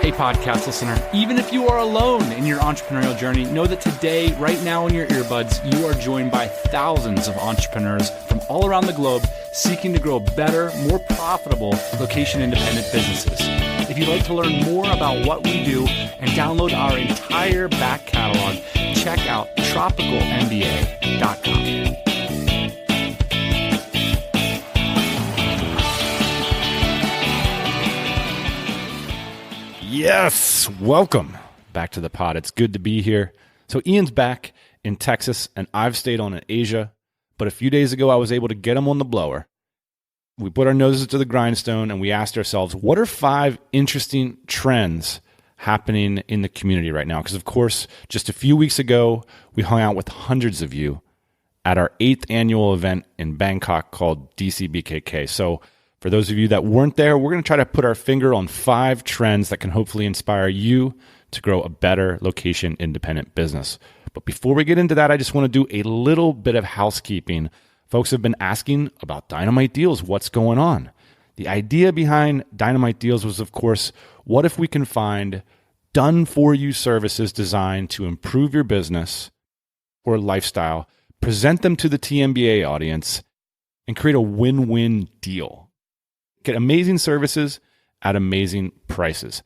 Hey, podcast listener, even if you are alone in your entrepreneurial journey, know that today, right now in your earbuds, you are joined by thousands of entrepreneurs from all around the globe seeking to grow better, more profitable, location-independent businesses. If you'd like to learn more about what we do and download our entire back catalog, check out tropicalmba.com. Yes, welcome back to the pod. It's good to be here. So Ian's back in Texas, and I've stayed on in Asia. But a few days ago, I was able to get him on the blower. We put our noses to the grindstone, and we asked ourselves, what are 5 interesting trends happening in the community right now? Because, of course, just a few weeks ago, we hung out with hundreds of you at our 8th annual event in Bangkok called DC BKK. So for those of you that weren't there, we're going to try to put our finger on 5 trends that can hopefully inspire you to grow a better location-independent business. But before we get into that, I just want to do a little bit of housekeeping. Folks have been asking about Dynamite Deals. What's going on? The idea behind Dynamite Deals was, of course, what if we can find done-for-you services designed to improve your business or lifestyle, present them to the TMBA audience, and create a win-win deal. Get amazing services at amazing prices.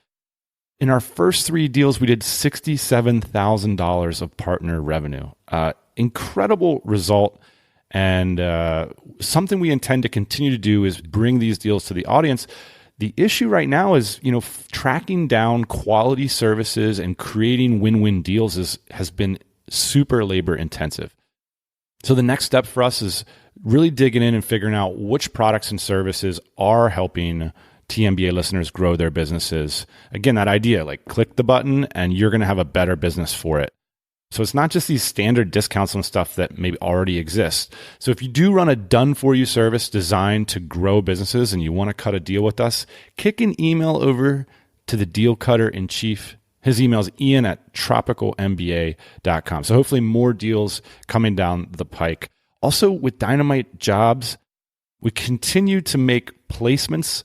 In our first 3 deals, we did $67,000 of partner revenue. Incredible result, and something we intend to continue to do is bring these deals to the audience. The issue right now is, tracking down quality services and creating win-win deals has been super labor intensive. So the next step for us is really digging in and figuring out which products and services are helping TMBA listeners grow their businesses. Again, that idea, like click the button and you're going to have a better business for it. So it's not just these standard discounts on stuff that maybe already exists. So if you do run a done-for-you service designed to grow businesses and you want to cut a deal with us, kick an email over to the deal cutter in chief. His email is ian@tropicalmba.com. So hopefully more deals coming down the pike. Also with Dynamite Jobs, we continue to make placements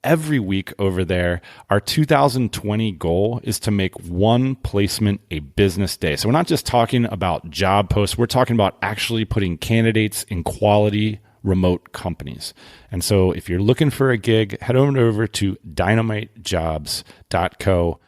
every week over there. Our 2020 goal is to make 1 placement a business day. So we're not just talking about job posts. We're talking about actually putting candidates in quality remote companies. And so if you're looking for a gig, head on over to dynamitejobs.co.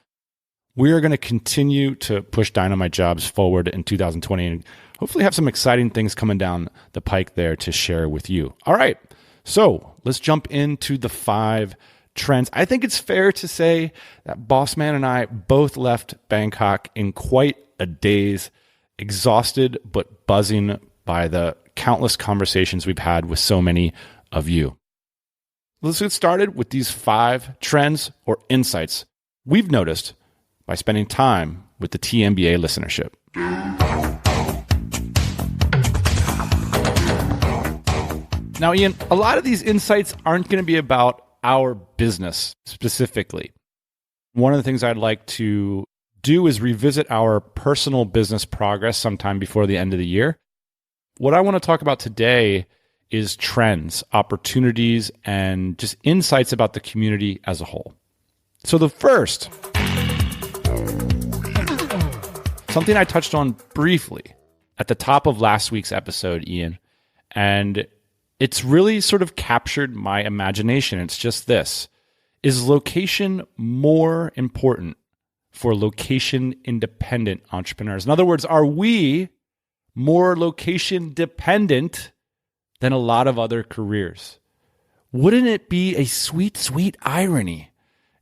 We are going to continue to push Dynamite Jobs forward in 2020 and hopefully have some exciting things coming down the pike there to share with you. All right, so let's jump into the 5 trends. I think it's fair to say that Boss Man and I both left Bangkok in quite a daze, exhausted but buzzing by the countless conversations we've had with so many of you. Let's get started with these 5 trends or insights we've noticed by spending time with the TMBA listenership. Now, Ian, a lot of these insights aren't going to be about our business specifically. One of the things I'd like to do is revisit our personal business progress sometime before the end of the year. What I want to talk about today is trends, opportunities, and just insights about the community as a whole. So the first, something I touched on briefly at the top of last week's episode, Ian, and it's really sort of captured my imagination. It's just this. Is location more important for location-independent entrepreneurs? In other words, are we more location-dependent than a lot of other careers? Wouldn't it be a sweet, sweet irony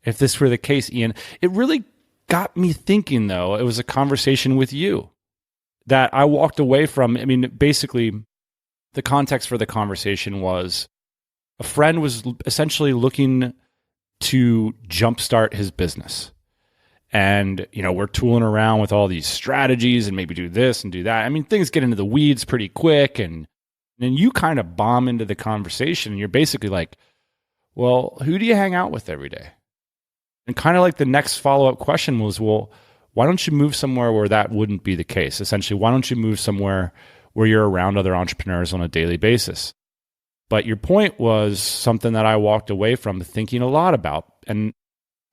if this were the case, Ian? It really got me thinking, though. It was a conversation with you that I walked away from. I mean, basically, the context for the conversation was a friend was essentially looking to jumpstart his business. And, we're tooling around with all these strategies and maybe do this and do that. I mean, things get into the weeds pretty quick. And then you kind of bomb into the conversation. And you're basically like, well, who do you hang out with every day? And kind of like the next follow-up question was, well, why don't you move somewhere where that wouldn't be the case? Essentially, why don't you move somewhere where you're around other entrepreneurs on a daily basis? But your point was something that I walked away from thinking a lot about. And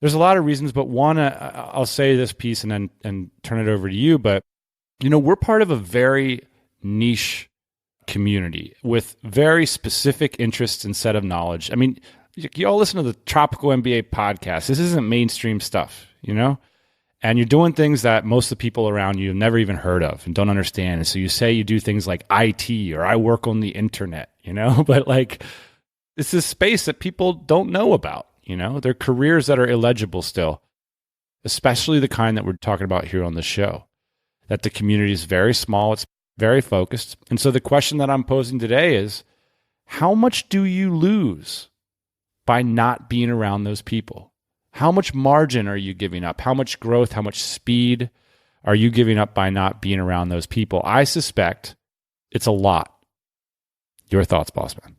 There's a lot of reasons, but one, I'll say this piece and then turn it over to you. But, we're part of a very niche community with very specific interests and set of knowledge. I mean, you all listen to the Tropical MBA podcast. This isn't mainstream stuff, and you're doing things that most of the people around you have never even heard of and don't understand. And so you say you do things like IT or I work on the internet, but like it's this space that people don't know about, They're careers that are illegible still, especially the kind that we're talking about here on the show, that the community is very small. It's very focused. And so the question that I'm posing today is, how much do you lose by not being around those people? How much margin are you giving up? How much growth, how much speed are you giving up by not being around those people? I suspect it's a lot. Your thoughts, boss man?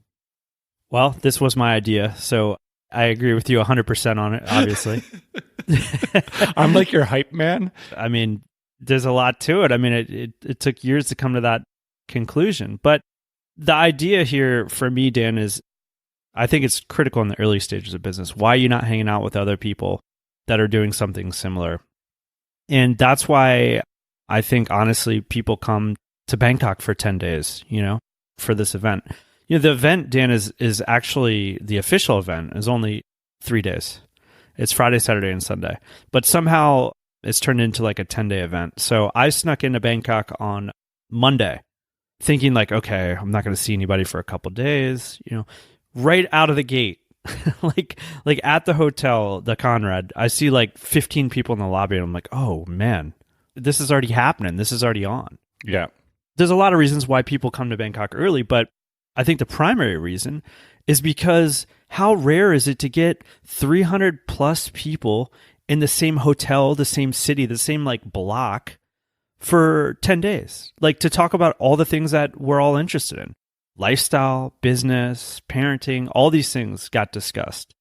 Well, this was my idea, so I agree with you 100% on it, obviously. I'm like your hype man. I mean, there's a lot to it. I mean, it took years to come to that conclusion. But the idea here for me, Dan, is I think it's critical in the early stages of business. Why are you not hanging out with other people that are doing something similar? And that's why I think, honestly, people come to Bangkok for 10 days, for this event. The event, Dan, is actually the official event is only 3 days. It's Friday, Saturday, and Sunday. But somehow it's turned into like a 10-day event. So I snuck into Bangkok on Monday thinking like, okay, I'm not going to see anybody for a couple days, right out of the gate, like at the hotel, the Conrad, I see like 15 people in the lobby and I'm like, oh man, this is already happening. This is already on. Yeah. There's a lot of reasons why people come to Bangkok early, but I think the primary reason is because how rare is it to get 300 plus people in the same hotel, the same city, the same like block for 10 days, like to talk about all the things that we're all interested in. Lifestyle, business, parenting, all these things got discussed.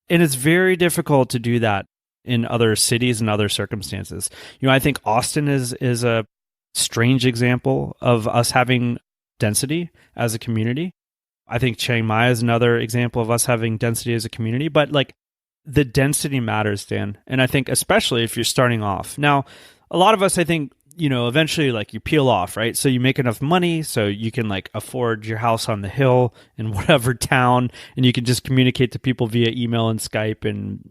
And it's very difficult to do that in other cities and other circumstances. I think Austin is a strange example of us having density as a community. I think Chiang Mai is another example of us having density as a community, but like the density matters, Dan. And I think especially if you're starting off. Now, a lot of us, I think, eventually like you peel off, right? So you make enough money so you can like afford your house on the hill in whatever town, and you can just communicate to people via email and Skype and,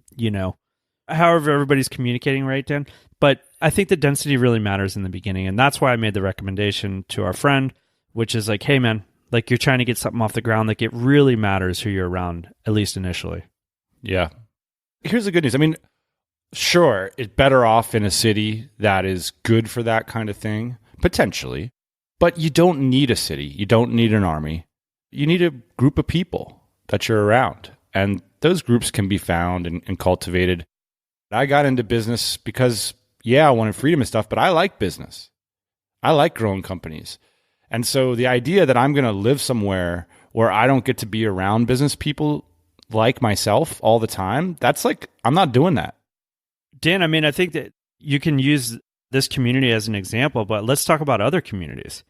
however everybody's communicating, right, Dan? But I think the density really matters in the beginning. And that's why I made the recommendation to our friend, which is like, hey man, like you're trying to get something off the ground. Like it really matters who you're around, at least initially. Yeah. Here's the good news. I mean, sure, it's better off in a city that is good for that kind of thing, potentially. But you don't need a city. You don't need an army. You need a group of people that you're around. And those groups can be found and cultivated. I got into business because, I wanted freedom and stuff, but I like business. I like growing companies. And so the idea that I'm going to live somewhere where I don't get to be around business people like myself all the time, that's like, I'm not doing that. Dan, I mean, I think that you can use this community as an example, but let's talk about other communities.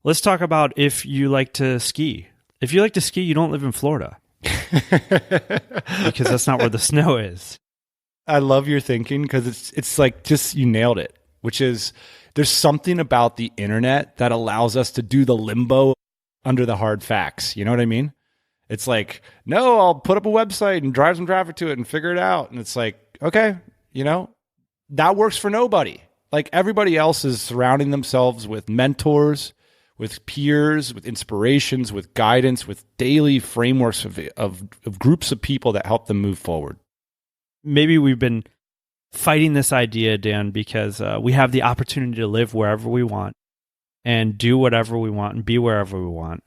Let's talk about if you like to ski. If you like to ski, you don't live in Florida because that's not where the snow is. I love your thinking because it's like just you nailed it, which is there's something about the internet that allows us to do the limbo under the hard facts. You know what I mean? It's like, no, I'll put up a website and drive some traffic to it and figure it out. And it's like, okay, that works for nobody. Like everybody else is surrounding themselves with mentors, with peers, with inspirations, with guidance, with daily frameworks of groups of people that help them move forward. Maybe we've been fighting this idea, Dan, because we have the opportunity to live wherever we want and do whatever we want and be wherever we want.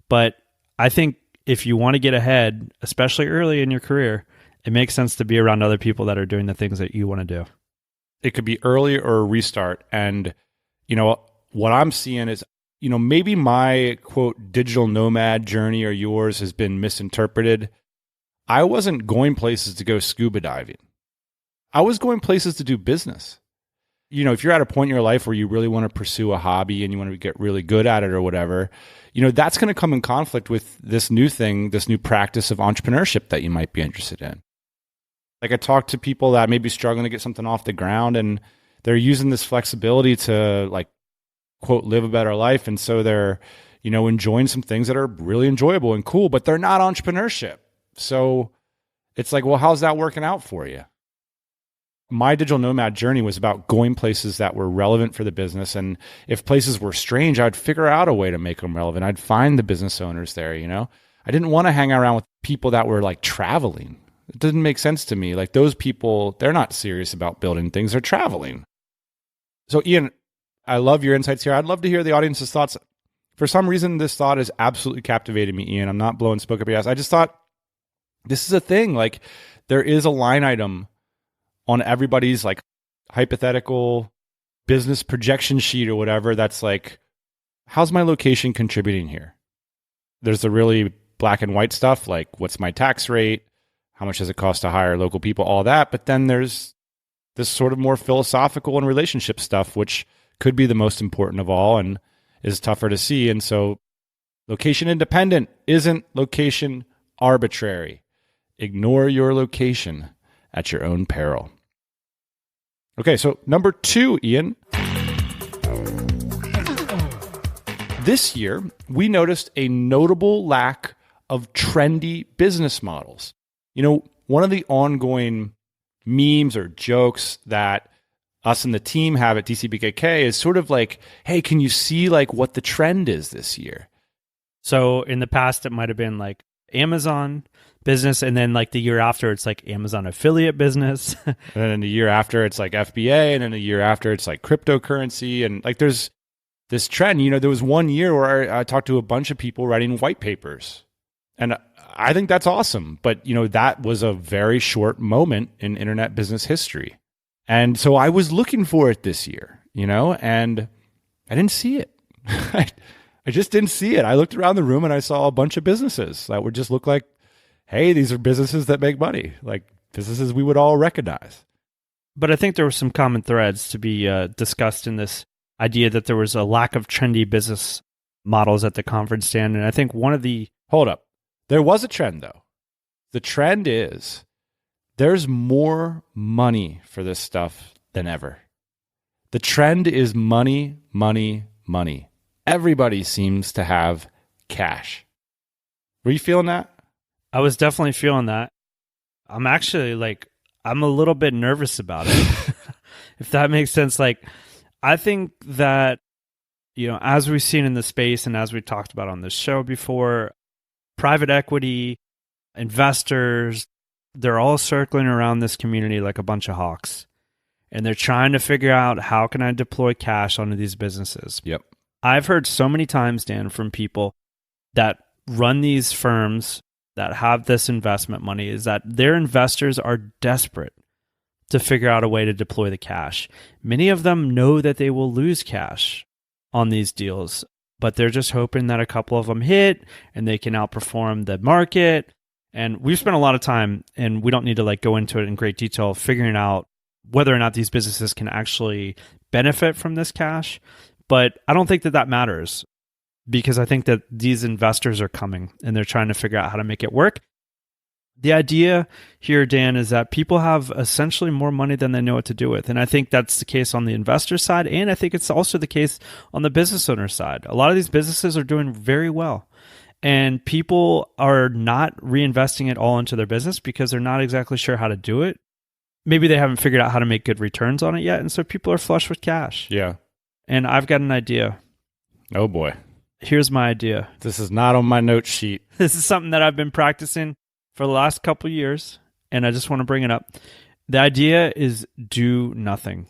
But I think if you want to get ahead, especially early in your career, it makes sense to be around other people that are doing the things that you want to do. It could be early or a restart. And, what I'm seeing is, maybe my quote, digital nomad journey or yours has been misinterpreted. I wasn't going places to go scuba diving. I was going places to do business. If you're at a point in your life where you really want to pursue a hobby and you want to get really good at it or whatever, that's going to come in conflict with this new thing, this new practice of entrepreneurship that you might be interested in. Like I talk to people that may be struggling to get something off the ground, and they're using this flexibility to like, quote, live a better life. And so they're, enjoying some things that are really enjoyable and cool, but they're not entrepreneurship. So it's like, well, how's that working out for you? My digital nomad journey was about going places that were relevant for the business. And if places were strange, I'd figure out a way to make them relevant. I'd find the business owners there, I didn't want to hang around with people that were like traveling. It didn't make sense to me. Like those people, they're not serious about building things. They're traveling. So Ian, I love your insights here. I'd love to hear the audience's thoughts. For some reason, this thought has absolutely captivated me, Ian. I'm not blowing smoke up your ass. I just thought this is a thing. Like there is a line item on everybody's like hypothetical business projection sheet or whatever. That's like, how's my location contributing here? There's the really black and white stuff. Like what's my tax rate? How much does it cost to hire local people? All that. But then there's this sort of more philosophical and relationship stuff, which could be the most important of all and is tougher to see. And so location independent isn't location arbitrary. Ignore your location at your own peril. Okay, so number 2, Ian. This year, we noticed a notable lack of trendy business models. One of the ongoing memes or jokes that us and the team have at DC BKK is sort of like, hey, can you see like what the trend is this year? So in the past, it might have been like Amazon business. And then like the year after, it's like Amazon affiliate business. And then the year after, it's like FBA. And then the year after, it's like cryptocurrency. And like there's this trend. There was one year where I talked to a bunch of people writing white papers. And I think that's awesome. But, that was a very short moment in internet business history. And so I was looking for it this year, and I didn't see it. I just didn't see it. I looked around the room and I saw a bunch of businesses that would just look like, hey, these are businesses that make money, like businesses we would all recognize. But I think there were some common threads to be discussed in this idea that there was a lack of trendy business models at the conference stand. And I think one of the... Hold up. There was a trend, though. The trend is there's more money for this stuff than ever. The trend is money, money, money. Everybody seems to have cash. Were you feeling that? I was definitely feeling that. I'm actually I'm a little bit nervous about it, if that makes sense. Like, I think that, as we've seen in the space and as we talked about on this show before, private equity, investors, they're all circling around this community like a bunch of hawks. And they're trying to figure out, how can I deploy cash onto these businesses? Yep. I've heard so many times, Dan, from people that run these firms that have this investment money, is that their investors are desperate to figure out a way to deploy the cash. Many of them know that they will lose cash on these deals, but they're just hoping that a couple of them hit and they can outperform the market. And we've spent a lot of time, and we don't need to go into it in great detail, figuring out whether or not these businesses can actually benefit from this cash. But I don't think that matters, because I think that these investors are coming and they're trying to figure out how to make it work. The idea here, Dan, is that people have essentially more money than they know what to do with. And I think that's the case on the investor side. And I think it's also the case on the business owner side. A lot of these businesses are doing very well. And people are not reinvesting it all into their business because they're not exactly sure how to do it. Maybe they haven't figured out how to make good returns on it yet. And so people are flush with cash. Yeah. And I've got an idea. Oh, boy. Here's my idea. This is not on my note sheet. This is something that I've been practicing for the last couple of years, and I just want to bring it up. The idea is do nothing.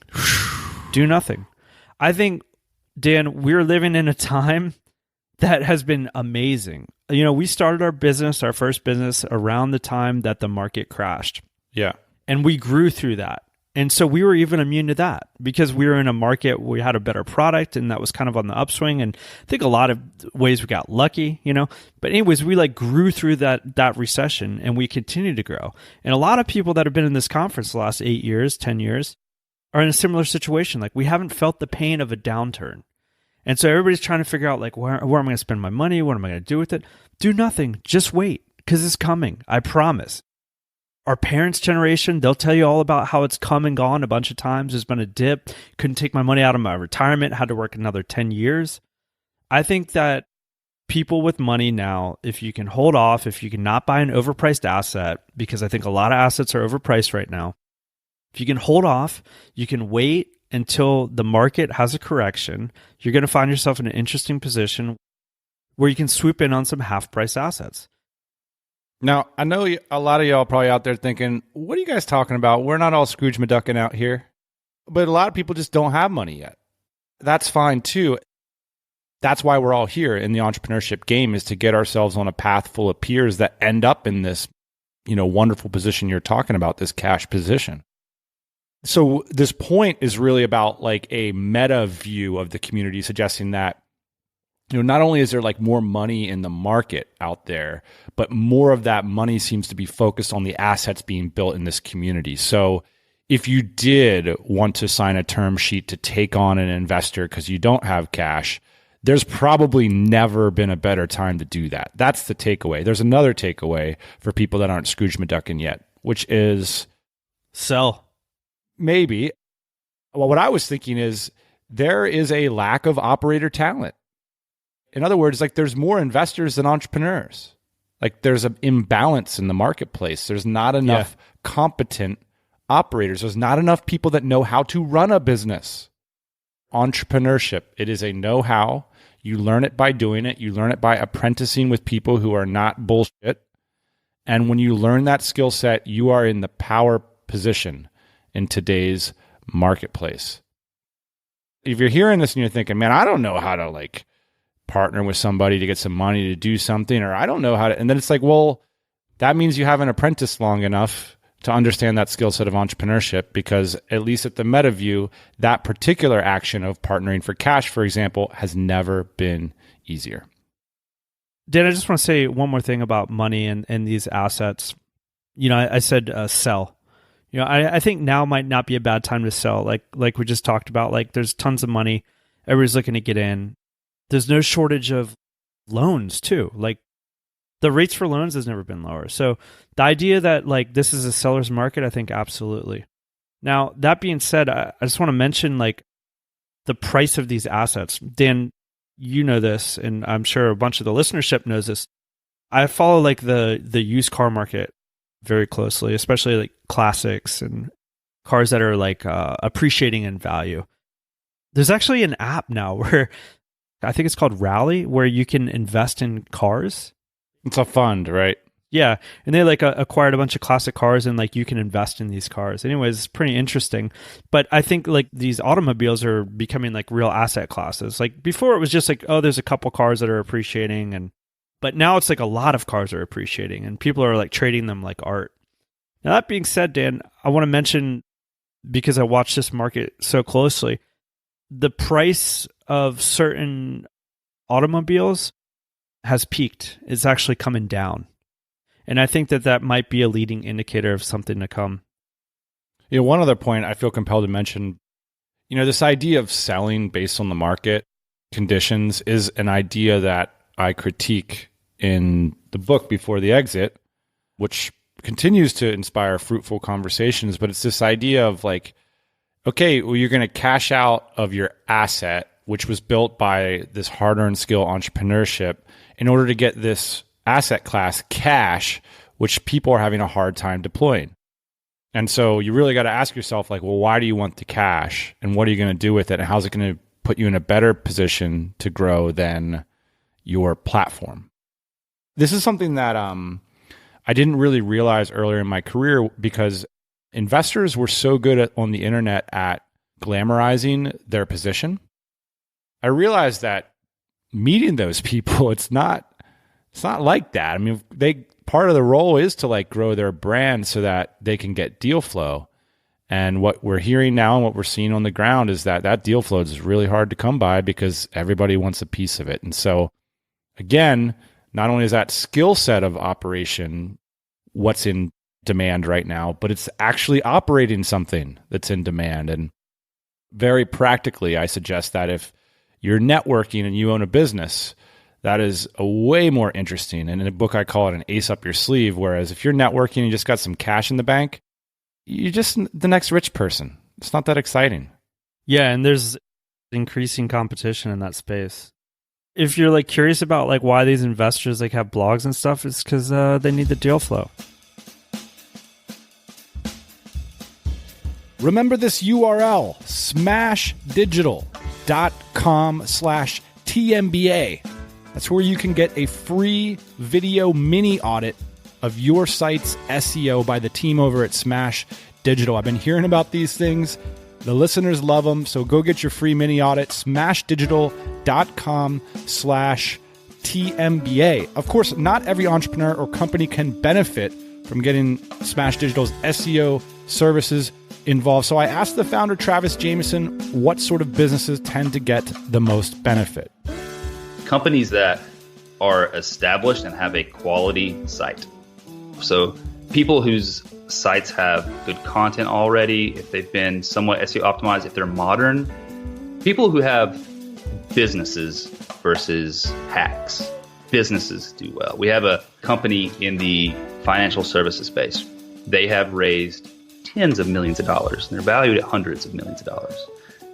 Do nothing. I think, Dan, we're living in a time that has been amazing. We started our first business around the time that the market crashed. Yeah. And we grew through that. And so we were even immune to that because we were in a market where we had a better product and that was kind of on the upswing. And I think a lot of ways we got lucky, But anyways, we grew through that recession and we continued to grow. And a lot of people that have been in this conference the last 8 years, 10 years are in a similar situation. We haven't felt the pain of a downturn. And so everybody's trying to figure out where am I going to spend my money? What am I going to do with it? Do nothing. Just wait because it's coming. I promise. Our parents' generation, they'll tell you all about how it's come and gone a bunch of times. There's been a dip, couldn't take my money out of my retirement, had to work another 10 years. I think that people with money now, if you can hold off, if you can not buy an overpriced asset, because I think a lot of assets are overpriced right now, if you can hold off, you can wait until the market has a correction, you're going to find yourself in an interesting position where you can swoop in on some half-price assets. Now, I know a lot of y'all probably out there thinking, what are you guys talking about? We're not all Scrooge McDuckin out here. But a lot of people just don't have money yet. That's fine too. That's why we're all here in the entrepreneurship game, is to get ourselves on a path full of peers that end up in this, wonderful position you're talking about, this cash position. So this point is really about like a meta view of the community, suggesting that not only is there like more money in the market out there, but more of that money seems to be focused on the assets being built in this community. So if you did want to sign a term sheet to take on an investor because you don't have cash, there's probably never been a better time to do that. That's the takeaway. There's another takeaway for people that aren't Scrooge McDuckin yet, which is sell. Maybe. Well, what I was thinking is there is a lack of operator talent. In other words, like there's more investors than entrepreneurs. Like there's an imbalance in the marketplace. There's not enough competent operators. There's not enough people that know how to run a business. Entrepreneurship, it is a know-how. You learn it by doing it. You learn it by apprenticing with people who are not bullshit. And when you learn that skill set, you are in the power position in today's marketplace. If you're hearing this and you're thinking, man, I don't know how to like partner with somebody to get some money to do something, or I don't know how to, and then it's like, well, that means you haven't apprenticed long enough to understand that skill set of entrepreneurship, because at least at the meta view, that particular action of partnering for cash, for example, has never been easier. Dan, I just want to say one more thing about money and these assets. I said sell. I think now might not be a bad time to sell. Like we just talked about, like there's tons of money. Everybody's looking to get in. There's no shortage of loans too. Like the rates for loans has never been lower. So the idea that like this is a seller's market, I think absolutely. Now, that being said, I just want to mention like the price of these assets. Dan, you know this, and I'm sure a bunch of the listenership knows this. I follow like the used car market very closely, especially like classics and cars that are like appreciating in value. There's actually an app now where I think it's called Rally, where you can invest in cars. It's a fund, right? Yeah. And they like acquired a bunch of classic cars, and like you can invest in these cars. Anyways, it's pretty interesting. But I think like these automobiles are becoming like real asset classes. Like before it was just like, oh, there's a couple cars that are appreciating, but now it's like a lot of cars are appreciating and people are like trading them like art. Now that being said, Dan, I want to mention, because I watch this market so closely, the price of certain automobiles has peaked. It's actually coming down. And I think that might be a leading indicator of something to come. One other point I feel compelled to mention, this idea of selling based on the market conditions is an idea that I critique in the book Before the Exit, which continues to inspire fruitful conversations. But it's this idea of like, okay, well, you're going to cash out of your asset, which was built by this hard-earned skill entrepreneurship, in order to get this asset class, cash, which people are having a hard time deploying. And so you really got to ask yourself, like, well, why do you want the cash? And what are you going to do with it? And how's it going to put you in a better position to grow than your platform? This is something that I didn't really realize earlier in my career, because investors were so good on the internet at glamorizing their position. I realized that meeting those people, it's not like that. I mean, part of the role is to like grow their brand so that they can get deal flow. And what we're hearing now and what we're seeing on the ground is that deal flow is really hard to come by because everybody wants a piece of it. And so again, not only is that skill set of operation what's in demand right now, but it's actually operating something that's in demand. And very practically, I suggest that if you're networking and you own a business, That is a way more interesting. And in a book, I call it an ace up your sleeve. Whereas if you're networking and you just got some cash in the bank, you're just the next rich person. It's not that exciting. Yeah, and there's increasing competition in that space. If you're like curious about like why these investors like have blogs and stuff, it's because they need the deal flow. Remember this URL, smashdigital.com/TMBA. That's where you can get a free video mini audit of your site's SEO by the team over at Smash Digital. I've been hearing about these things. The listeners love them. So go get your free mini audit, smashdigital.com/TMBA. Of course, not every entrepreneur or company can benefit from getting Smash Digital's SEO services involved. So I asked the founder, Travis Jamison, what sort of businesses tend to get the most benefit. Companies that are established and have a quality site. So people whose sites have good content already, if they've been somewhat SEO optimized, if they're modern, people who have businesses versus hacks. Businesses do well. We have a company in the financial services space. They have raised tens of millions of dollars, and they're valued at hundreds of millions of dollars.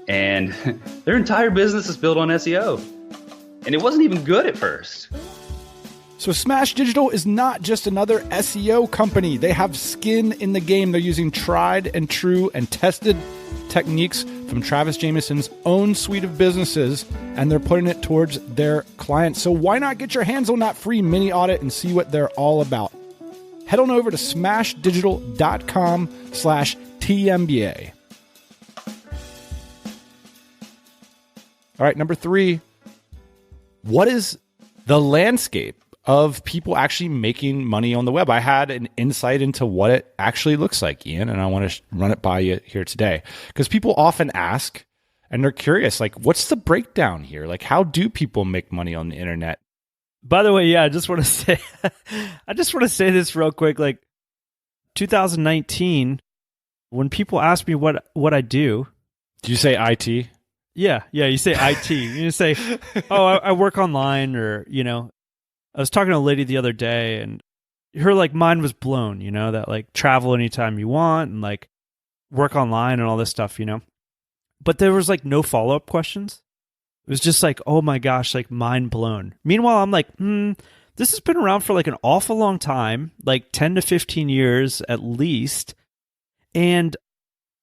And their entire business is built on SEO. And it wasn't even good at first. So Smash Digital is not just another SEO company. They have skin in the game. They're using tried and true and tested techniques from Travis Jamison's own suite of businesses, and they're putting it towards their clients. So why not get your hands on that free mini audit and see what they're all about? Head on over to smashdigital.com/TMBA. All right, number 3. What is the landscape of people actually making money on the web? I had an insight into what it actually looks like, Ian, and I want to run it by you here today. Because people often ask, and they're curious, like, what's the breakdown here? Like, how do people make money on the internet? By the way, yeah, I just want to say this real quick. Like 2019, when people ask me what I do. Do you say IT? Yeah, you say IT. You say, oh, I work online, or, you know, I was talking to a lady the other day, and her like mind was blown, you know, that like travel anytime you want and like work online and all this stuff, you know. But there was like no follow-up questions. It was just like, oh my gosh, like mind blown. Meanwhile, I'm like, this has been around for like an awful long time, like 10 to 15 years at least. And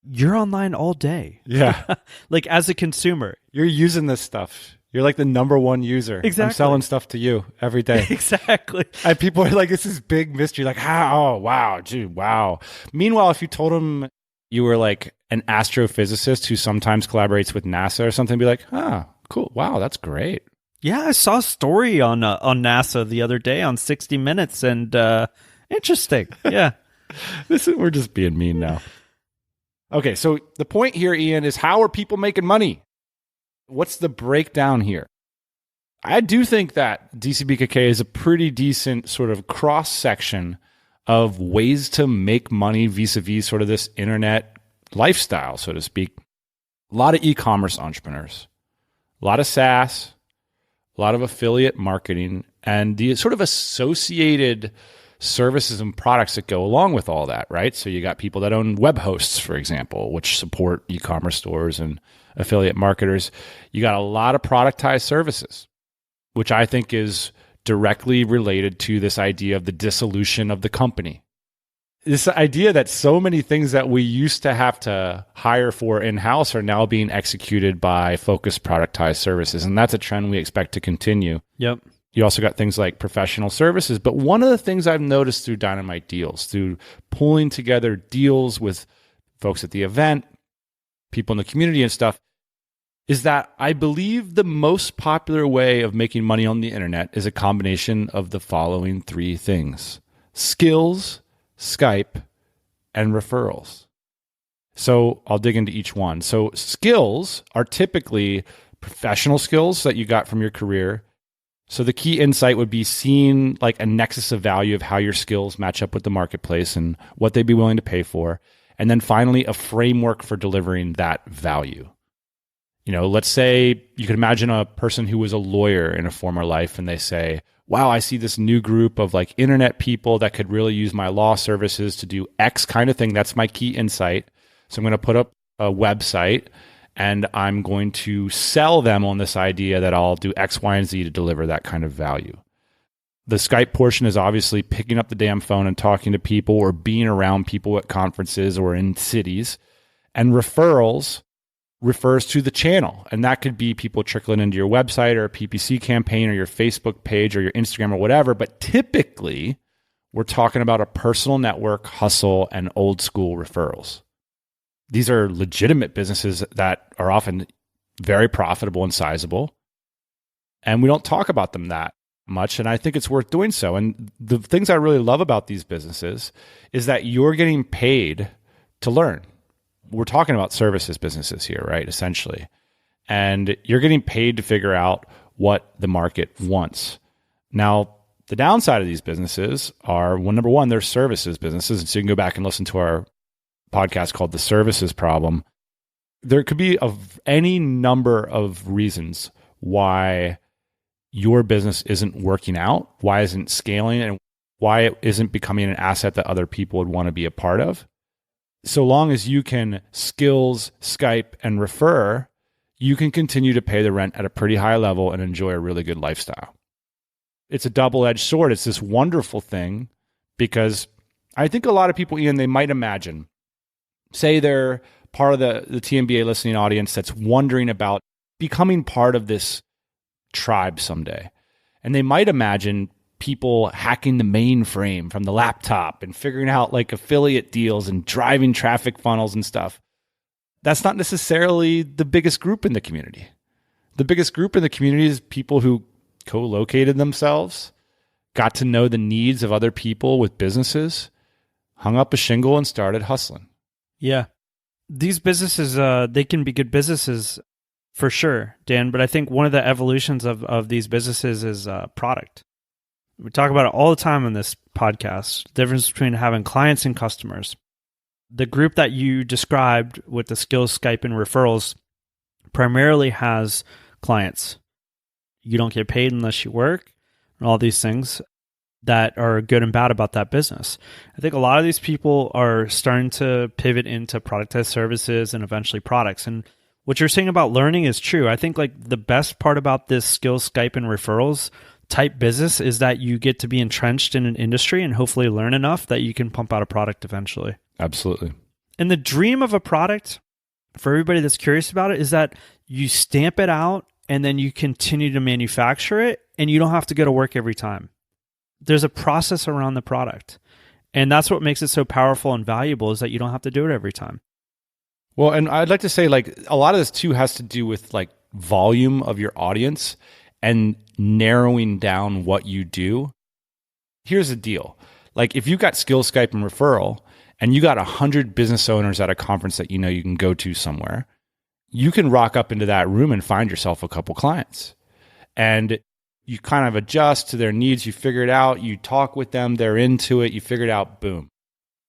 you're online all day. Yeah. Like as a consumer. You're using this stuff. You're like the number one user. Exactly. I'm selling stuff to you every day. Exactly. And people are like, this is big mystery. Like, how? Oh, wow. Gee, wow. Meanwhile, if you told them you were like an astrophysicist who sometimes collaborates with NASA or something, be like, cool. Wow, that's great. Yeah, I saw a story on NASA the other day on 60 Minutes, and interesting. Yeah. We're just being mean now. Okay, so the point here, Ian, is how are people making money? What's the breakdown here? I do think that DC BKK is a pretty decent sort of cross-section of ways to make money vis-a-vis sort of this internet lifestyle, so to speak. A lot of e-commerce entrepreneurs, a lot of SaaS, a lot of affiliate marketing, and the sort of associated services and products that go along with all that, right? So you got people that own web hosts, for example, which support e-commerce stores and affiliate marketers. You got a lot of productized services, which I think is directly related to this idea of the dissolution of the company. This idea that so many things that we used to have to hire for in-house are now being executed by focused productized services. And that's a trend we expect to continue. Yep. You also got things like professional services. But one of the things I've noticed through Dynamite Deals, through pulling together deals with folks at the event, people in the community and stuff, is that I believe the most popular way of making money on the internet is a combination of the following 3 things: skills, Skype, and referrals. So I'll dig into each one. So skills are typically professional skills that you got from your career. So the key insight would be seeing like a nexus of value of how your skills match up with the marketplace and what they'd be willing to pay for. And then finally, a framework for delivering that value. Let's say you could imagine a person who was a lawyer in a former life and they say, wow, I see this new group of like internet people that could really use my law services to do X kind of thing. That's my key insight. So I'm going to put up a website and I'm going to sell them on this idea that I'll do X, Y, and Z to deliver that kind of value. The Skype portion is obviously picking up the damn phone and talking to people or being around people at conferences or in cities. And referrals refers to the channel. And that could be people trickling into your website or a PPC campaign or your Facebook page or your Instagram or whatever. But typically, we're talking about a personal network, hustle, and old school referrals. These are legitimate businesses that are often very profitable and sizable. And we don't talk about them that much. And I think it's worth doing so. And the things I really love about these businesses is that you're getting paid to learn. We're talking about services businesses here, right? Essentially. And you're getting paid to figure out what the market wants. Now, the downside of these businesses are, well, number one, they're services businesses. And so you can go back and listen to our podcast called The Services Problem. There could be any number of reasons why your business isn't working out, why isn't scaling, and why it isn't becoming an asset that other people would want to be a part of. So long as you can skills, Skype, and refer, you can continue to pay the rent at a pretty high level and enjoy a really good lifestyle. It's a double-edged sword. It's this wonderful thing because I think a lot of people, Ian, they might imagine, say they're part of the TMBA listening audience that's wondering about becoming part of this tribe someday. And they might imagine people hacking the mainframe from the laptop and figuring out like affiliate deals and driving traffic funnels and stuff. That's not necessarily the biggest group in the community. The biggest group in the community is people who co-located themselves, got to know the needs of other people with businesses, hung up a shingle and started hustling. Yeah. These businesses, they can be good businesses for sure, Dan, but I think one of the evolutions of these businesses is product. We talk about it all the time on this podcast, the difference between having clients and customers. The group that you described with the skills, Skype, and referrals primarily has clients. You don't get paid unless you work, and all these things that are good and bad about that business. I think a lot of these people are starting to pivot into productized services and eventually products. And what you're saying about learning is true. I think like the best part about this skills, Skype, and referrals type business is that you get to be entrenched in an industry and hopefully learn enough that you can pump out a product eventually. Absolutely. And the dream of a product, for everybody that's curious about it, is that you stamp it out and then you continue to manufacture it and you don't have to go to work every time. There's a process around the product. And that's what makes it so powerful and valuable, is that you don't have to do it every time. Well, and I'd like to say like a lot of this too has to do with like volume of your audience and narrowing down what you do. Here's the deal. Like if you got skills, Skype, and referral, and you got 100 business owners at a conference that you know you can go to somewhere, you can rock up into that room and find yourself a couple clients. And you kind of adjust to their needs. You figure it out. You talk with them. They're into it. You figure it out. Boom.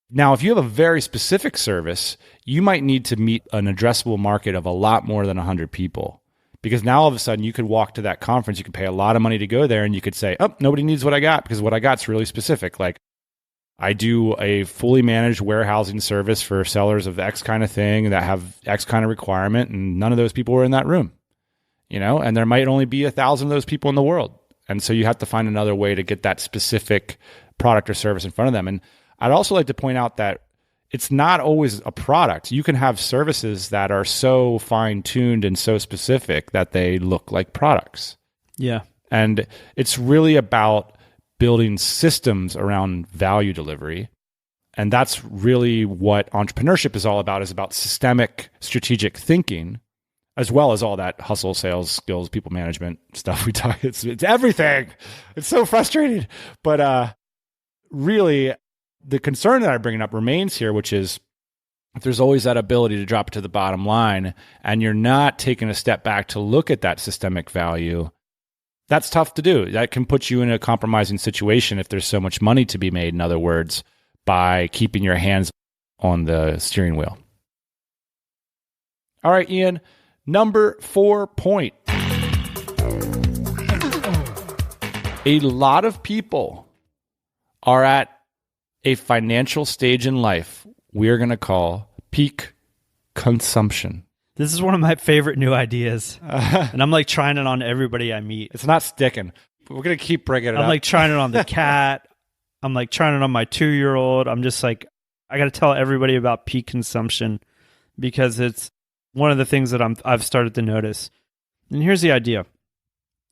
Now, if you have a very specific service, you might need to meet an addressable market of a lot more than 100 people. Because now all of a sudden you could walk to that conference, you could pay a lot of money to go there, and you could say, oh, nobody needs what I got, because what I got is really specific. Like I do a fully managed warehousing service for sellers of X kind of thing that have X kind of requirement, and none of those people were in that room. And there might only be 1,000 of those people in the world. And so you have to find another way to get that specific product or service in front of them. And I'd also like to point out that it's not always a product. You can have services that are so fine-tuned and so specific that they look like products. Yeah. And it's really about building systems around value delivery. And that's really what entrepreneurship is all about, is about systemic strategic thinking, as well as all that hustle, sales, skills, people management stuff we talk. It's everything. It's so frustrating. But really, the concern that I'm bringing up remains here, which is if there's always that ability to drop it to the bottom line and you're not taking a step back to look at that systemic value, that's tough to do. That can put you in a compromising situation if there's so much money to be made, in other words, by keeping your hands on the steering wheel. All right, Ian, Number 4 point. A lot of people are at a financial stage in life we're going to call peak consumption. This is one of my favorite new ideas. And I'm like trying it on everybody I meet. It's not sticking. We're going to keep bringing it up. I'm like trying it on the cat. I'm like trying it on my 2-year-old. I'm just like, I got to tell everybody about peak consumption because it's one of the things that I've started to notice. And here's the idea.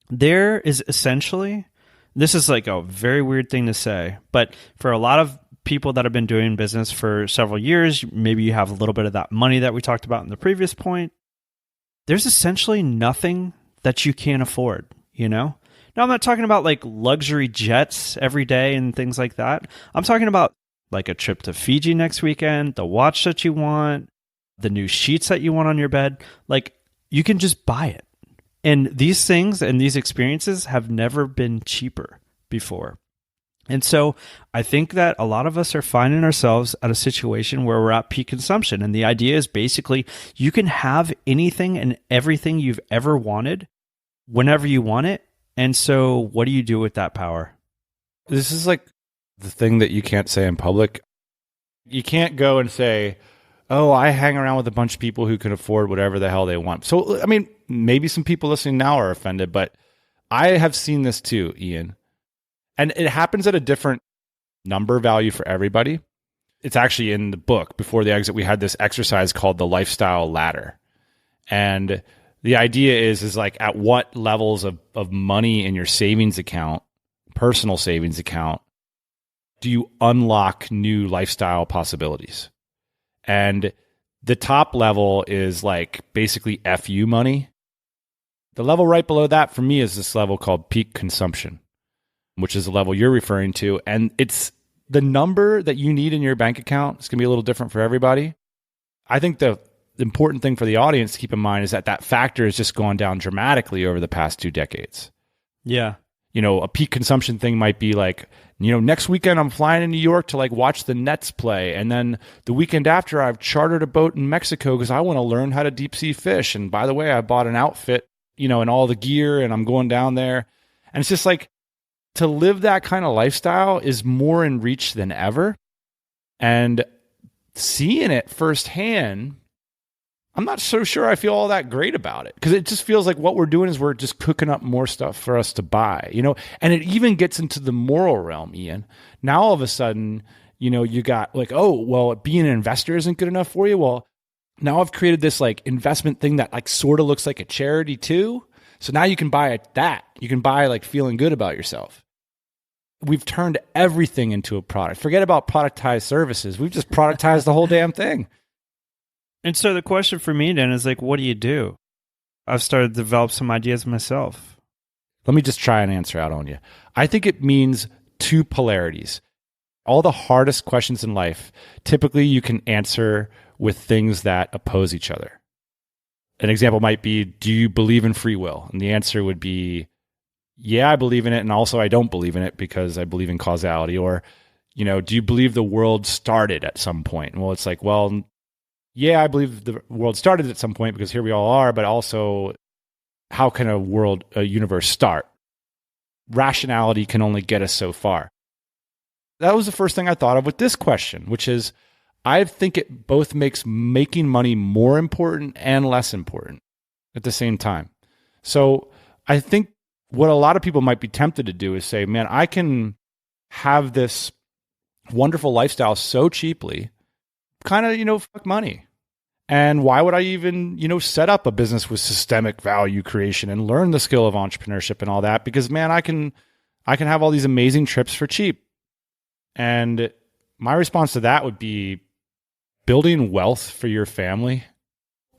There is essentially, this is like a very weird thing to say, but for a lot of people that have been doing business for several years, maybe you have a little bit of that money that we talked about in the previous point. There's essentially nothing that you can't afford, you know? Now, I'm not talking about like luxury jets every day and things like that. I'm talking about like a trip to Fiji next weekend, the watch that you want, the new sheets that you want on your bed. Like, you can just buy it. And these things and these experiences have never been cheaper before. And so I think that a lot of us are finding ourselves at a situation where we're at peak consumption. And the idea is basically you can have anything and everything you've ever wanted whenever you want it. And so what do you do with that power? This is like the thing that you can't say in public. You can't go and say, oh, I hang around with a bunch of people who can afford whatever the hell they want. So, I mean, maybe some people listening now are offended, but I have seen this too, Ian. And it happens at a different number value for everybody. It's actually in the book. Before the exit, we had this exercise called the lifestyle ladder. And the idea is like at what levels of money in your savings account, personal savings account, do you unlock new lifestyle possibilities? And the top level is like basically FU money. The level right below that for me is this level called peak consumption, which is the level you're referring to. And it's the number that you need in your bank account. It's going to be a little different for everybody. I think the important thing for the audience to keep in mind is that factor has just gone down dramatically over the past 2 decades. Yeah. You know, a peak consumption thing might be like, you know, next weekend I'm flying in New York to like watch the Nets play. And then the weekend after I've chartered a boat in Mexico because I want to learn how to deep sea fish. And by the way, I bought an outfit, you know, and all the gear and I'm going down there. And it's just like to live that kind of lifestyle is more in reach than ever. And seeing it firsthand, I'm not so sure I feel all that great about it because it just feels like what we're doing is we're just cooking up more stuff for us to buy, you know, and it even gets into the moral realm, Ian. Now, all of a sudden, you know, you got like, oh, well, being an investor isn't good enough for you. Well, now I've created this like investment thing that like sort of looks like a charity too. So now you can buy that. You can buy like feeling good about yourself. We've turned everything into a product. Forget about productized services. We've just productized the whole damn thing. And so the question for me then is like, what do you do? I've started to develop some ideas myself. Let me just try and answer out on you. I think it means 2 polarities. All the hardest questions in life, typically you can answer with things that oppose each other. An example might be, do you believe in free will? And the answer would be, yeah, I believe in it. And also I don't believe in it because I believe in causality. Or, you know, do you believe the world started at some point? Well, it's like, well, yeah, I believe the world started at some point because here we all are, but also how can a universe start? Rationality can only get us so far. That was the first thing I thought of with this question, which is I think it both makes making money more important and less important at the same time. So I think what a lot of people might be tempted to do is say, man, I can have this wonderful lifestyle so cheaply, kind of, you know, fuck money. And why would I even, you know, set up a business with systemic value creation and learn the skill of entrepreneurship and all that? Because, man, I can have all these amazing trips for cheap. And my response to that would be building wealth for your family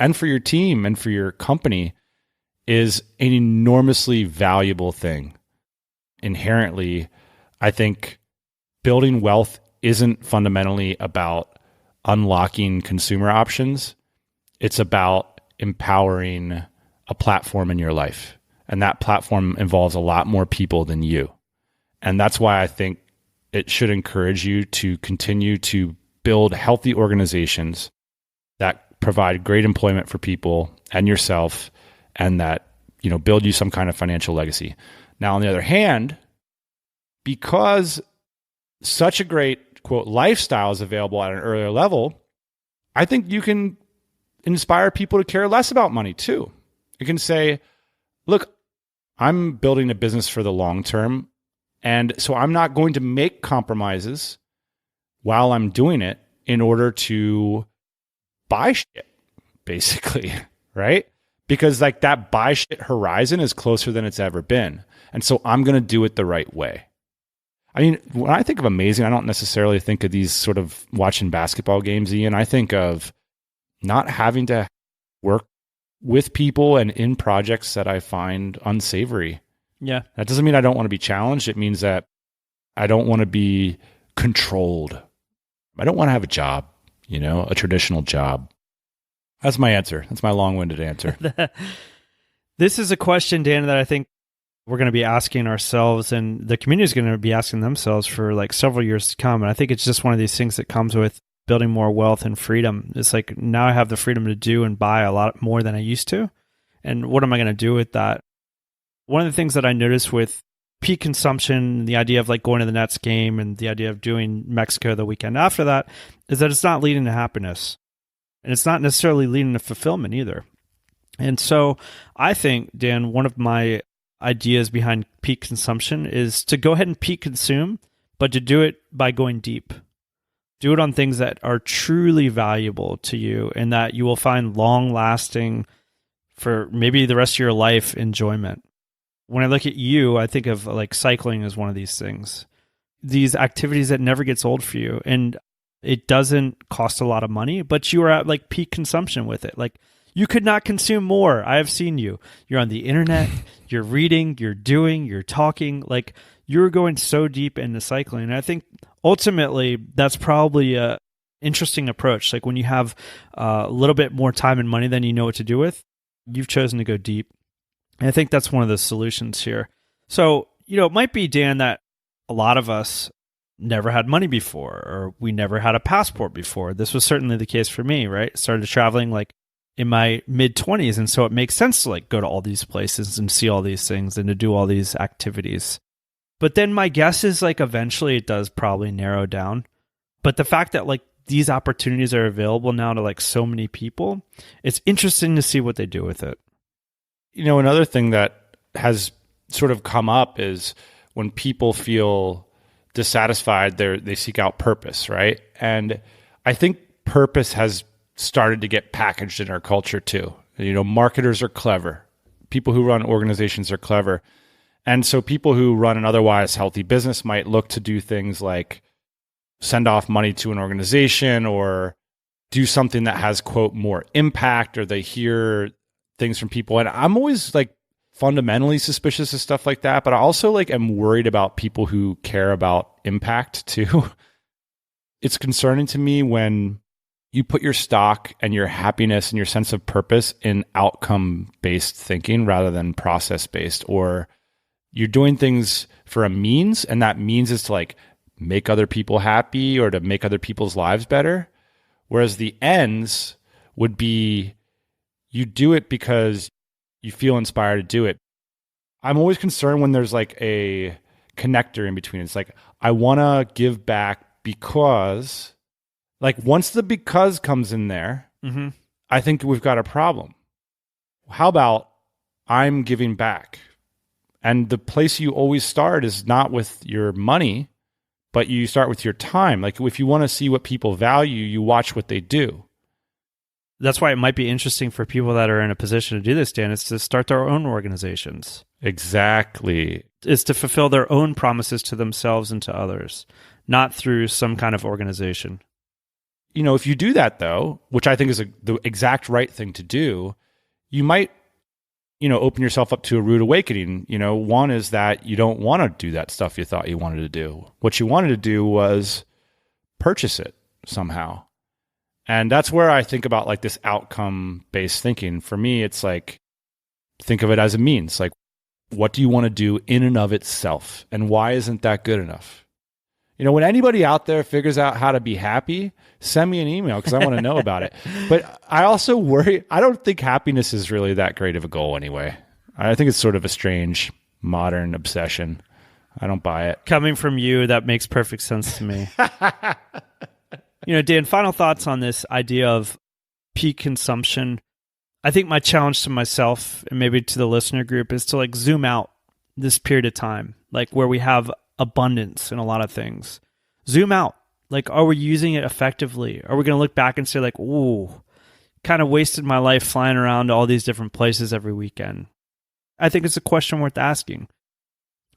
and for your team and for your company is an enormously valuable thing. Inherently, I think building wealth isn't fundamentally about unlocking consumer options. It's about empowering a platform in your life. And that platform involves a lot more people than you. And that's why I think it should encourage you to continue to build healthy organizations that provide great employment for people and yourself, and that, build you some kind of financial legacy. Now, on the other hand, because such a great, quote, lifestyle is available at an earlier level, I think you can inspire people to care less about money too. You can say, look, I'm building a business for the long term, and so I'm not going to make compromises while I'm doing it in order to buy shit, basically, right? Because like that buy shit horizon is closer than it's ever been. And so I'm going to do it the right way. I mean, when I think of amazing, I don't necessarily think of these sort of watching basketball games, Ian. I think of not having to work with people and in projects that I find unsavory. Yeah. That doesn't mean I don't want to be challenged. It means that I don't want to be controlled. I don't want to have a job, a traditional job. That's my answer. That's my long-winded answer. This is a question, Dan, that I think we're going to be asking ourselves, and the community is going to be asking themselves for like several years to come. And I think it's just one of these things that comes with building more wealth and freedom. It's like, now I have the freedom to do and buy a lot more than I used to. And what am I going to do with that? One of the things that I noticed with peak consumption, the idea of like going to the Nets game and the idea of doing Mexico the weekend after that, is that it's not leading to happiness. And it's not necessarily leading to fulfillment either. And so I think, Dan, one of my ideas behind peak consumption is to go ahead and peak consume, but to do it by going deep. Do it on things that are truly valuable to you and that you will find long-lasting, for maybe the rest of your life, enjoyment. When I look at you, I think of like cycling as one of these things. These activities that never gets old for you. And it doesn't cost a lot of money, but you are at like peak consumption with it. Like, you could not consume more. I have seen you. You're on the internet, you're reading, you're doing, you're talking. Like, you're going so deep into cycling. And I think ultimately that's probably a interesting approach. Like, when you have a little bit more time and money than you know what to do with, you've chosen to go deep. And I think that's one of the solutions here. So, it might be, Dan, that a lot of us never had money before, or we never had a passport before. This was certainly the case for me, right? Started traveling like in my mid-20s, and so it makes sense to like go to all these places and see all these things and to do all these activities. But then my guess is like eventually it does probably narrow down. But the fact that like these opportunities are available now to like so many people, it's interesting to see what they do with it. Another thing that has sort of come up is when people feel dissatisfied, they seek out purpose, right? And I think purpose has started to get packaged in our culture too. Marketers are clever. People who run organizations are clever. And so people who run an otherwise healthy business might look to do things like send off money to an organization or do something that has, quote, more impact, or they hear things from people. And I'm always like fundamentally suspicious of stuff like that, but I also like am worried about people who care about impact too. It's concerning to me when you put your stock and your happiness and your sense of purpose in outcome-based thinking rather than process-based, or you're doing things for a means, and that means is to like make other people happy or to make other people's lives better. Whereas the ends would be you do it because you feel inspired to do it. I'm always concerned when there's like a connector in between. It's like, I want to give back because, like, once the because comes in there, I think we've got a problem. How about I'm giving back? And the place you always start is not with your money, but you start with your time. Like, if you want to see what people value, you watch what they do. That's why it might be interesting for people that are in a position to do this, Dan, is to start their own organizations. Exactly. Is to fulfill their own promises to themselves and to others, not through some kind of organization. If you do that, though, which I think is the exact right thing to do, you might, open yourself up to a rude awakening. One is that you don't want to do that stuff you thought you wanted to do. What you wanted to do was purchase it somehow. And that's where I think about like this outcome-based thinking. For me, it's like, think of it as a means. Like, what do you want to do in and of itself? And why isn't that good enough? When anybody out there figures out how to be happy, send me an email because I want to know about it. But I also worry, I don't think happiness is really that great of a goal anyway. I think it's sort of a strange modern obsession. I don't buy it. Coming from you, that makes perfect sense to me. Dan, final thoughts on this idea of peak consumption. I think my challenge to myself and maybe to the listener group is to zoom out this period of time, where we have abundance in a lot of things. Zoom out. Are we using it effectively? Are we going to look back and say ooh, kind of wasted my life flying around to all these different places every weekend? I think it's a question worth asking.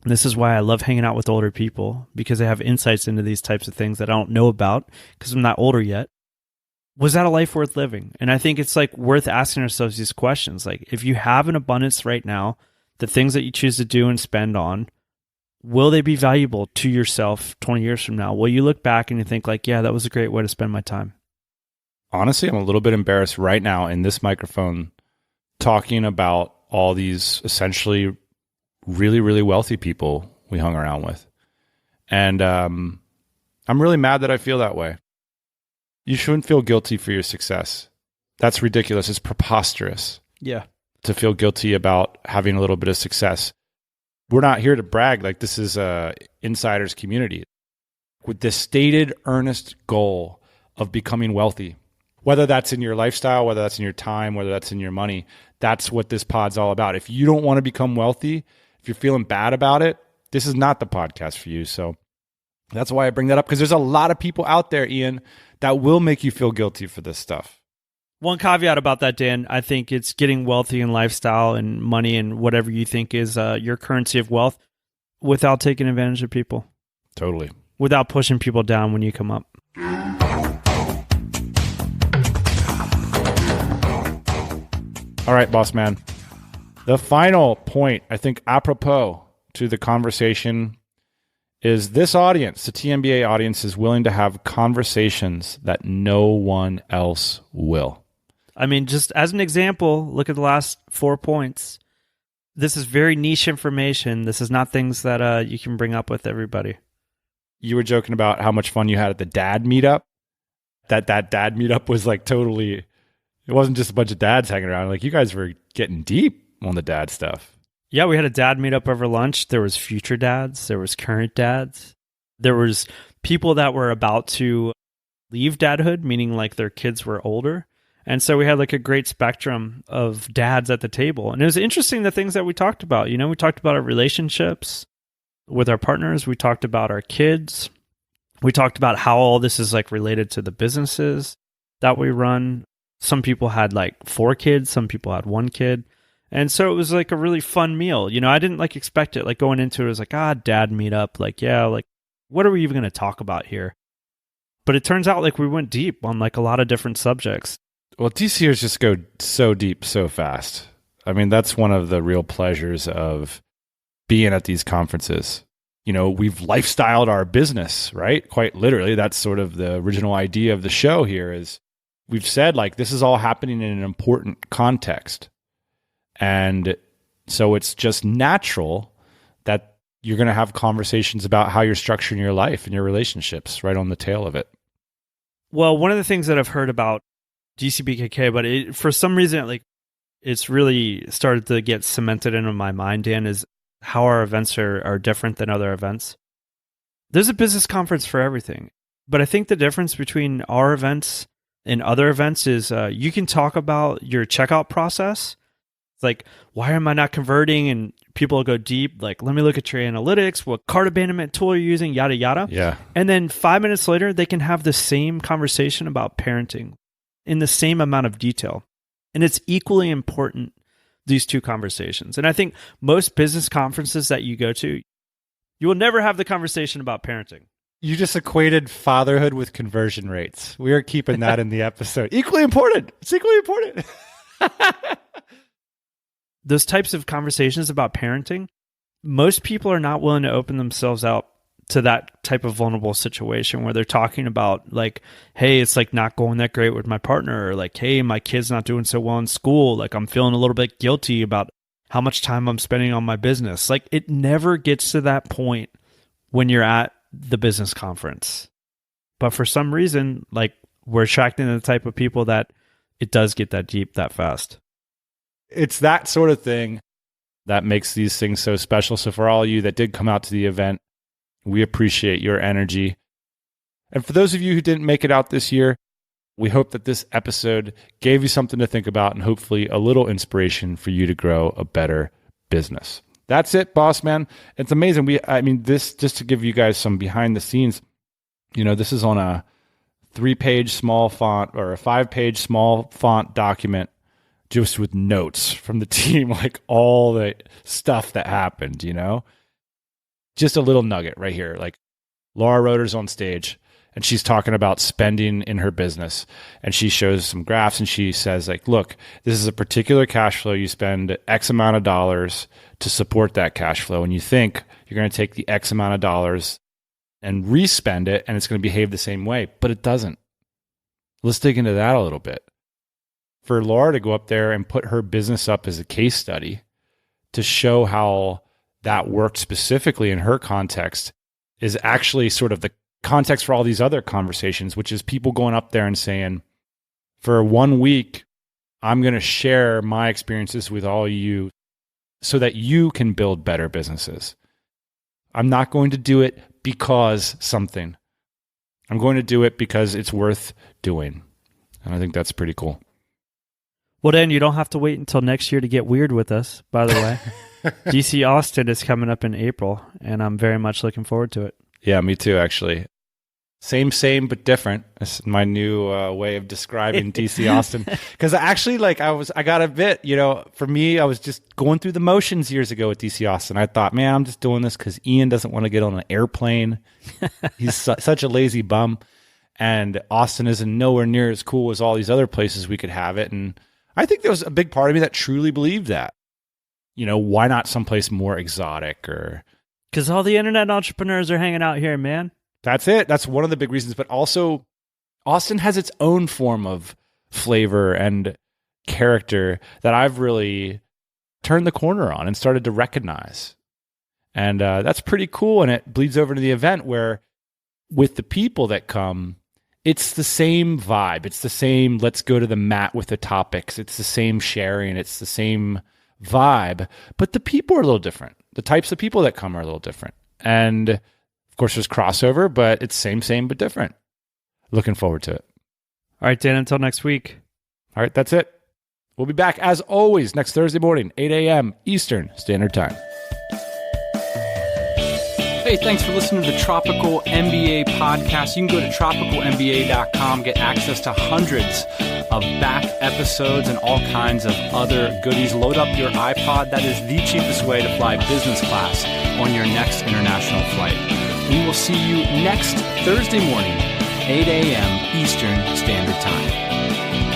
And this is why I love hanging out with older people, because they have insights into these types of things that I don't know about because I'm not older yet. Was that a life worth living? And I think it's worth asking ourselves these questions. If you have an abundance right now, the things that you choose to do and spend on, will they be valuable to yourself 20 years from now? Will you look back and you think yeah, that was a great way to spend my time? Honestly, I'm a little bit embarrassed right now in this microphone talking about all these essentially really, really wealthy people we hung around with. And I'm really mad that I feel that way. You shouldn't feel guilty for your success. That's ridiculous. It's preposterous. Yeah. To feel guilty about having a little bit of success. We're not here to brag. This is a insider's community with this stated earnest goal of becoming wealthy. Whether that's in your lifestyle, whether that's in your time, whether that's in your money, that's what this pod's all about. If you don't want to become wealthy, if you're feeling bad about it, this is not the podcast for you. So that's why I bring that up, because there's a lot of people out there, Ian, that will make you feel guilty for this stuff. One caveat about that, Dan, I think it's getting wealthy in lifestyle and money and whatever you think is your currency of wealth without taking advantage of people. Totally. Without pushing people down when you come up. All right, boss man. The final point, I think, apropos to the conversation is this audience, the TMBA audience, is willing to have conversations that no one else will. I mean, just as an example, look at the last 4 points. This is very niche information. This is not things that you can bring up with everybody. You were joking about how much fun you had at the dad meetup. That dad meetup was totally, it wasn't just a bunch of dads hanging around. You guys were getting deep on the dad stuff. Yeah, we had a dad meetup over lunch. There was future dads. There was current dads. There was people that were about to leave dadhood, meaning their kids were older. And so we had a great spectrum of dads at the table. And it was interesting, the things that we talked about. We talked about our relationships with our partners. We talked about our kids. We talked about how all this is related to the businesses that we run. Some people had 4 kids. Some people had 1 kid. And so it was a really fun meal. I didn't expect it. Going into it was dad meetup. What are we even going to talk about here? But it turns out we went deep on a lot of different subjects. Well, DCers just go so deep so fast. I mean, that's one of the real pleasures of being at these conferences. We've lifestyled our business, right? Quite literally. That's sort of the original idea of the show here is we've said this is all happening in an important context. And so it's just natural that you're going to have conversations about how you're structuring your life and your relationships right on the tail of it. Well, one of the things that I've heard about DC BKK, but for some reason, it's really started to get cemented into my mind, Dan, is how our events are different than other events. There's a business conference for everything. But I think the difference between our events and other events is you can talk about your checkout process. It's why am I not converting? And people will go deep, let me look at your analytics, what cart abandonment tool you're using, yada, yada. Yeah. And then 5 minutes later, they can have the same conversation about parenting in the same amount of detail. And it's equally important, these two conversations. And I think most business conferences that you go to, you will never have the conversation about parenting. You just equated fatherhood with conversion rates. We are keeping that in the episode. Equally important. It's equally important. Those types of conversations about parenting, most people are not willing to open themselves out to that type of vulnerable situation where they're talking about hey, it's not going that great with my partner, or hey, my kid's not doing so well in school. I'm feeling a little bit guilty about how much time I'm spending on my business. It never gets to that point when you're at the business conference. But for some reason, like, we're attracting the type of people that it does get that deep that fast. It's that sort of thing that makes these things so special. So for all of you that did come out to the event, we appreciate your energy. And for those of you who didn't make it out this year, we hope that this episode gave you something to think about and hopefully a little inspiration for you to grow a better business. That's it, boss man. It's amazing. This, just to give you guys some behind the scenes, this is on a 3-page small font or a 5-page small font document, just with notes from the team, like all the stuff that happened, Just a little nugget right here. Like, Laura Roeder's on stage and she's talking about spending in her business. And she shows some graphs and she says, like, look, this is a particular cash flow. You spend X amount of dollars to support that cash flow. And you think you're going to take the X amount of dollars and re-spend it and it's going to behave the same way, but it doesn't. Let's dig into that a little bit. For Laura to go up there and put her business up as a case study to show how that worked specifically in her context is actually sort of the context for all these other conversations, which is people going up there and saying, for 1 week, I'm going to share my experiences with all you so that you can build better businesses. I'm not going to do it because something. I'm going to do it because it's worth doing. And I think that's pretty cool. Well, Dan, you don't have to wait until next year to get weird with us, by the way. DC Austin is coming up in April, and I'm very much looking forward to it. Yeah, me too, actually. Same, but different. That's my new way of describing DC Austin. Because actually, I got a bit, for me, I was just going through the motions years ago at DC Austin. I thought, man, I'm just doing this because Ian doesn't want to get on an airplane. He's such a lazy bum. And Austin isn't nowhere near as cool as all these other places we could have it. And I think there was a big part of me that truly believed that. Why not someplace more exotic or... Because all the internet entrepreneurs are hanging out here, man. That's it. That's one of the big reasons. But also, Austin has its own form of flavor and character that I've really turned the corner on and started to recognize. And that's pretty cool. And it bleeds over to the event where with the people that come, it's the same vibe. It's the same, let's go to the mat with the topics. It's the same sharing. It's the same vibe. But the people are a little different. The types of people that come are a little different. And of course, there's crossover, but it's same, but different. Looking forward to it. All right, Dan, until next week. All right, that's it. We'll be back, as always, next Thursday morning, 8 a.m. Eastern Standard Time. Hey, thanks for listening to the Tropical MBA podcast. You can go to tropicalmba.com, get access to hundreds of back episodes and all kinds of other goodies. Load up your iPod. That is the cheapest way to fly business class on your next international flight. We will see you next Thursday morning, 8 a.m. Eastern Standard Time.